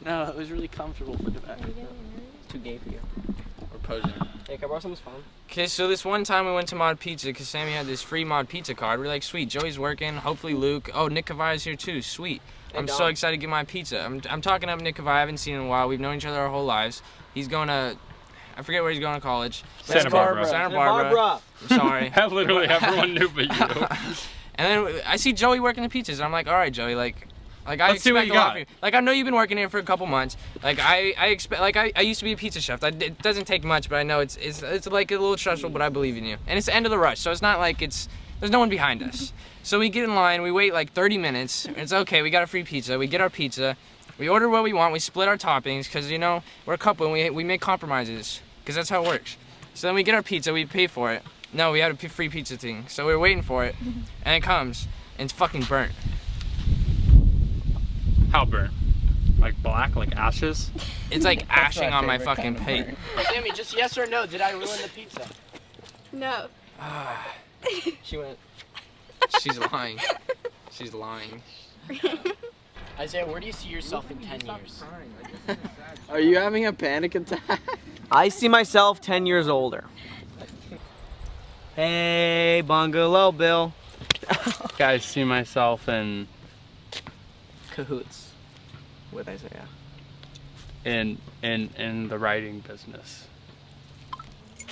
No, it was really comfortable for the back. Too gay for you. We're posing. Hey, can I borrow someone's phone? Okay, so this one time we went to Mod Pizza because Sammy had this free Mod Pizza card. We're like, sweet, Joey's working. Hopefully Luke. Oh, Nick Kavai's here too. Sweet. Hey, I'm Dom. so excited to get my pizza. I'm talking up Nick Kavai. I haven't seen him in a while. We've known each other our whole lives. He's going to, I forget where he's going to college. Santa Barbara. Santa Barbara. I'm sorry. Literally everyone knew but you. And then I see Joey working the pizzas. And I'm like, all right, Joey, like I Let's see what expect you a lot got. of you. Like I know you've been working here for a couple months. Like I expect, like I used to be a pizza chef. It doesn't take much, but I know it's like a little stressful, but I believe in you. And it's the end of the rush, so it's not like there's no one behind us. So we get in line, we wait like 30 minutes. It's okay, we got a free pizza. We get our pizza, we order what we want, we split our toppings, because you know we're a couple and we make compromises, because that's how it works. So then we get our pizza, we pay for it. No, we had a free pizza thing, so we were waiting for it, and it comes, and it's fucking burnt. How burnt? Like black, like ashes? It's like ashing on my fucking plate. Sammy, just yes or no, did I ruin the pizza? No. She went. She's lying. She's lying. Isaiah, where do you see yourself in 10 years? Are you having a panic attack? I see myself 10 years older. Hey, Bungalow Bill. Guys, see myself in Cahoots with Isaiah. in the writing business.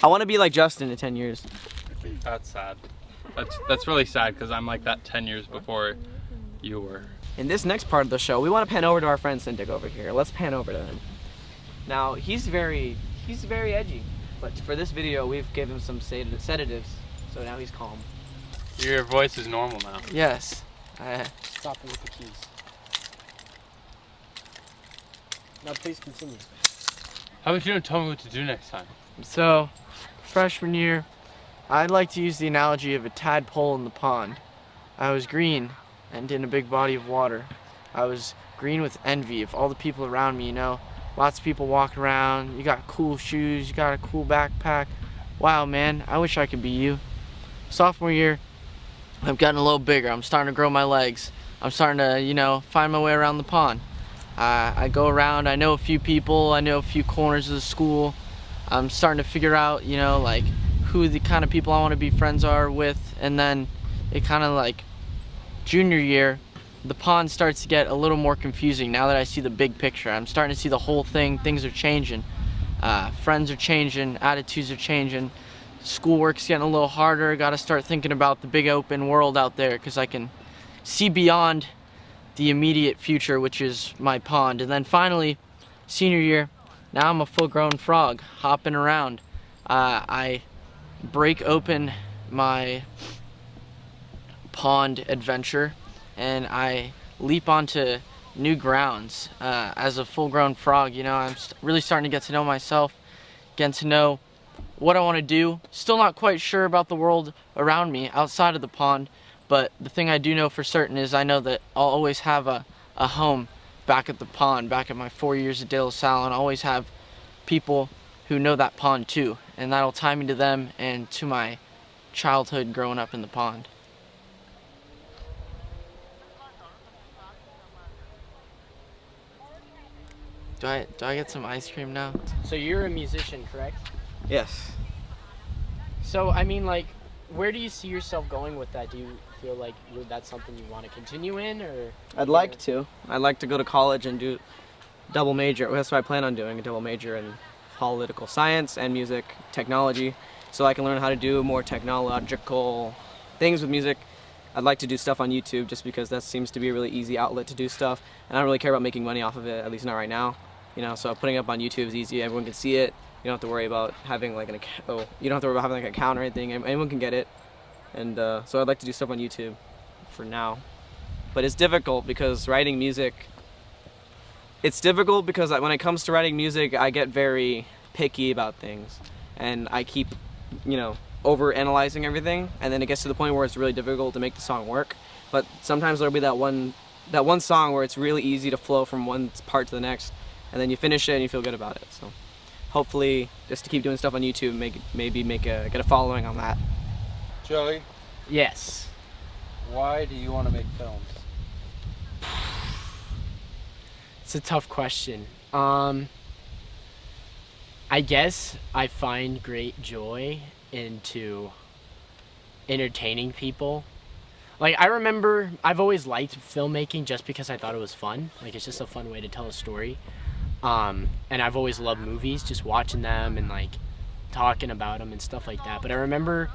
I want to be like Justin in 10 years. That's sad. That's really sad because I'm like that 10 years before you were. In this next part of the show, we want to pan over to our friend Cintiq over here. Let's pan over to him. Now, he's very edgy, but for this video, we've given him some sedatives, so now he's calm. Your voice is normal now. Yes. Stop it with the keys. Now please continue. How about you don't tell me what to do next time? So, freshman year, I'd like to use the analogy of a tadpole in the pond. I was green and in a big body of water. I was green with envy of all the people around me, you know. Lots of people walking around, you got cool shoes, you got a cool backpack. Wow, man, I wish I could be you. Sophomore year, I've gotten a little bigger. I'm starting to grow my legs. I'm starting to, you know, find my way around the pond. I go around, I know a few people, I know a few corners of the school. I'm starting to figure out, you know, like who the kind of people I want to be friends are with, and then it kind of like junior year, the pond starts to get a little more confusing now that I see the big picture. I'm starting to see the whole thing. Things are changing. Friends are changing, attitudes are changing. Schoolwork's getting a little harder. Got to start thinking about the big open world out there because I can see beyond the immediate future, which is my pond. And then finally, senior year, now I'm a full-grown frog hopping around. I break open my pond adventure and I leap onto new grounds as a full-grown frog. You know, I'm really starting to get to know myself, getting to know what I want to do. Still not quite sure about the world around me outside of the pond, but the thing I do know for certain is I know that I'll always have a home back at the pond, back at my 4 years at De La Salle, and I'll always have people who know that pond too, and that'll tie me to them and to my childhood growing up in the pond. Do I get some ice cream now? So you're a musician, correct? Yes. So, I mean, like, where do you see yourself going with that? Do you feel like that's something you want to continue in, or? I'd like to. I'd like to go to college and do double major. That's what I plan on doing, a double major in political science and music technology, so I can learn how to do more technological things with music. I'd like to do stuff on YouTube just because that seems to be a really easy outlet to do stuff, and I don't really care about making money off of it, at least not right now. You know, so putting it up on YouTube is easy. Everyone can see it. You don't have to worry about having like you don't have to worry about having like an account or anything. Anyone can get it, and so I'd like to do stuff on YouTube for now. But it's difficult because writing music. It's difficult because when it comes to writing music, I get very picky about things, and I keep, you know, over analyzing everything, and then it gets to the point where it's really difficult to make the song work. But sometimes there'll be that one song where it's really easy to flow from one part to the next, and then you finish it and you feel good about it. So hopefully, just to keep doing stuff on YouTube, get a following on that. Joey, Yes. why do you want to make films? It's a tough question. I guess I find great joy into entertaining people. Like, I remember I've always liked filmmaking just because I thought it was fun. Like, it's just a fun way to tell a story. And I've always loved movies, just watching them and like talking about them and stuff like that. But I remember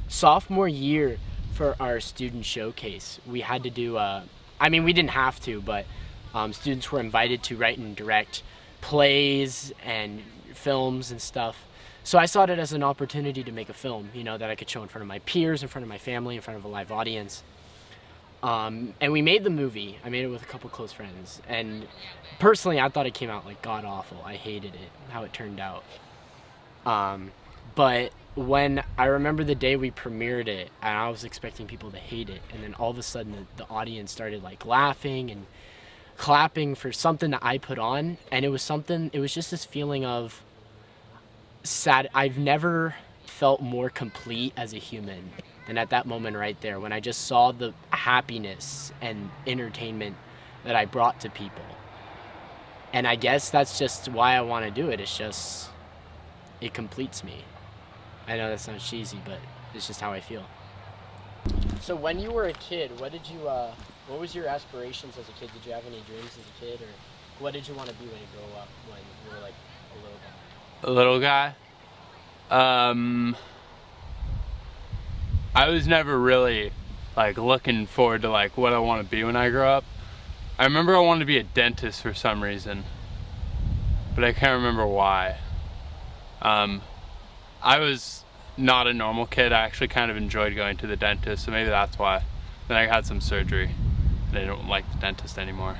sophomore year for our student showcase, we had to do we didn't have to, but students were invited to write and direct plays and films and stuff. So I saw it as an opportunity to make a film, that I could show in front of my peers, in front of my family, in front of a live audience. And we made the movie. I made it with a couple close friends. And personally, I thought it came out like god awful. I hated it, how it turned out. But when I remember the day we premiered it, and I was expecting people to hate it, and then all of a sudden the audience started like laughing and clapping for something that I put on, and it was just this feeling of sad. I've never felt more complete as a human than at that moment right there, when I just saw the happiness and entertainment that I brought to people. And I guess that's just why I want to do it. It's just, it completes me. I know that sounds cheesy, but it's just how I feel. So when you were a kid, what was your aspirations as a kid? Did you have any dreams as a kid, or what did you want to be when you grow up, when you were like a little guy? A little guy? I was never really like looking forward to like what I want to be when I grow up. I remember I wanted to be a dentist for some reason, but I can't remember why. I was not a normal kid. I actually kind of enjoyed going to the dentist, so maybe that's why. Then I had some surgery and I don't like the dentist anymore.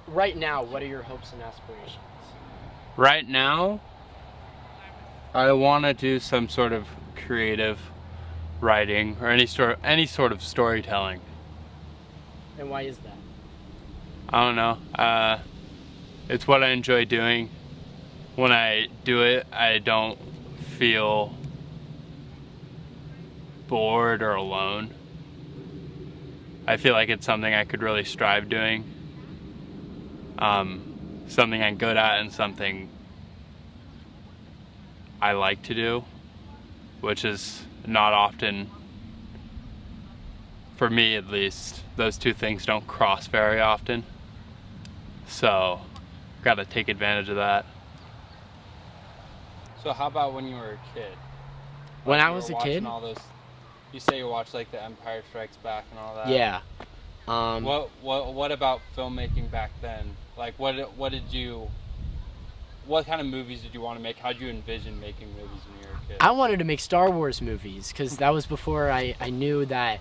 Right now, what are your hopes and aspirations? Right now, I want to do some sort of creative writing or any sort of storytelling. And why is that? I don't know. It's what I enjoy doing. When I do it, I don't feel bored or alone. I feel like it's something I could really strive doing. Something I'm good at and something I like to do, which is not often, for me at least, those two things don't cross very often. So, gotta take advantage of that. So how about when you were a kid? When Like I you was were a kid? watching all those, you say you watched like the Empire Strikes Back and all that. Yeah. What about filmmaking back then? Like what kind of movies did you want to make? How did you envision making movies when you were a kid? I wanted to make Star Wars movies because that was before I knew that,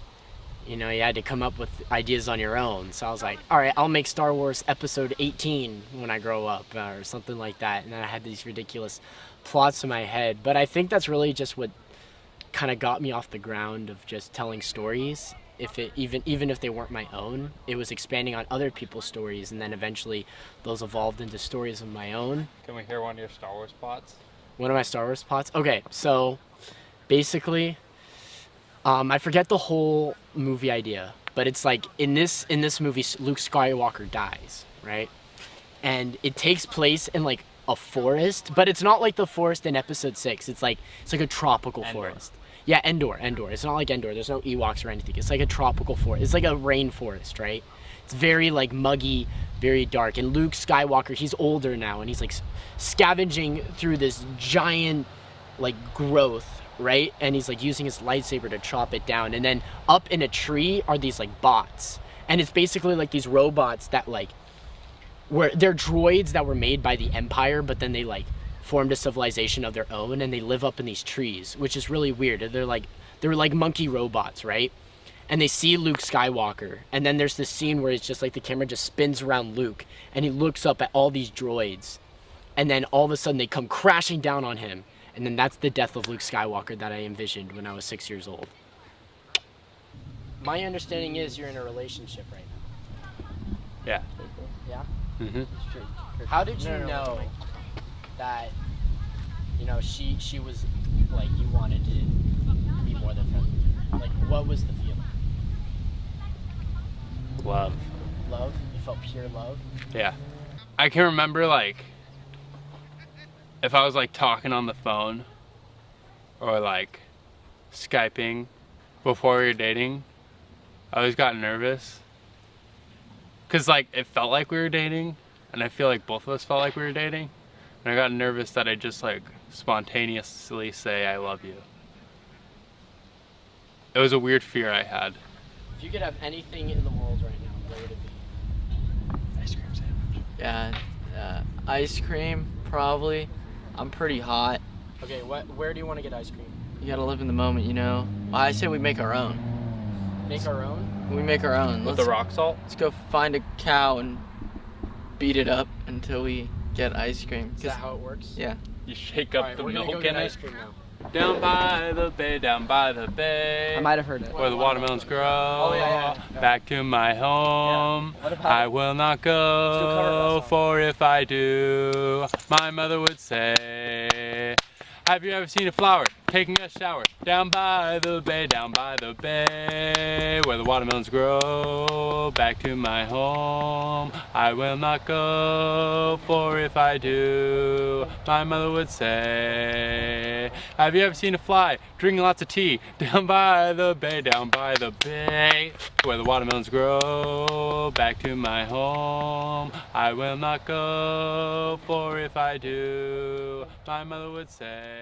you had to come up with ideas on your own. So I was like, all right, I'll make Star Wars Episode 18 when I grow up or something like that. And then I had these ridiculous plots in my head. But I think that's really just what kind of got me off the ground of just telling stories. Even if they weren't my own, it was expanding on other people's stories, and then eventually those evolved into stories of my own. Can we hear one of your Star Wars plots? One of my Star Wars plots? Okay, so basically, I forget the whole movie idea, but it's like in this movie, Luke Skywalker dies, right? And it takes place in like a forest, but it's not like the forest in Episode 6. It's like a tropical forest. Yeah, Endor. It's not like Endor. There's no Ewoks or anything. It's like a tropical forest. It's like a rainforest, right? It's very like muggy, very dark. And Luke Skywalker, he's older now, and he's like scavenging through this giant like growth, right? And he's like using his lightsaber to chop it down. And then up in a tree are these like bots. And it's basically like these robots that like they're droids that were made by the Empire, but then they like formed a civilization of their own, and they live up in these trees, which is really weird. They're like monkey robots, right? And they see Luke Skywalker, and then there's this scene where it's just like the camera just spins around Luke, and he looks up at all these droids, and then all of a sudden they come crashing down on him, and then that's the death of Luke Skywalker that I envisioned when I was 6 years old. My understanding is you're in a relationship right now. Yeah. Yeah? Mm-hmm. How did you know that, she was like, you wanted to be more than friends? Like, what was the feeling? just love. Love? You felt pure love? Yeah. I can remember, like, if I was, like, talking on the phone or, like, Skyping before we were dating, I always got nervous. Because, like, it felt like we were dating, and I feel like both of us felt like we were dating. And I got nervous that I'd just, like, spontaneously say, I love you. It was a weird fear I had. If you could have anything in the world right now, what would it be? Ice cream sandwich. Yeah, ice cream, probably. I'm pretty hot. Okay, where do you want to get ice cream? You gotta live in the moment, you know? Well, I say we make our own. Make our own? We make our own. With the rock salt? Let's go find a cow and beat it up until we get ice cream. Is that how it works? Yeah. You shake up Alright, the we're gonna milk go get in ice it. cream now. Down by the bay, down by the bay. I might have heard it. Where the watermelons grow. Oh, yeah. Back to my home. What about I will not do a cover of go, that song. for if I do, my mother would say, have you ever seen a flower taking a shower? Down by the bay, down by the bay, where the watermelons grow. Back to my home, I will not go, for if I do, my mother would say, have you ever seen a fly drinking lots of tea? Down by the bay, down by the bay, where the watermelons grow. Back to my home, I will not go, for if I do, my mother would say.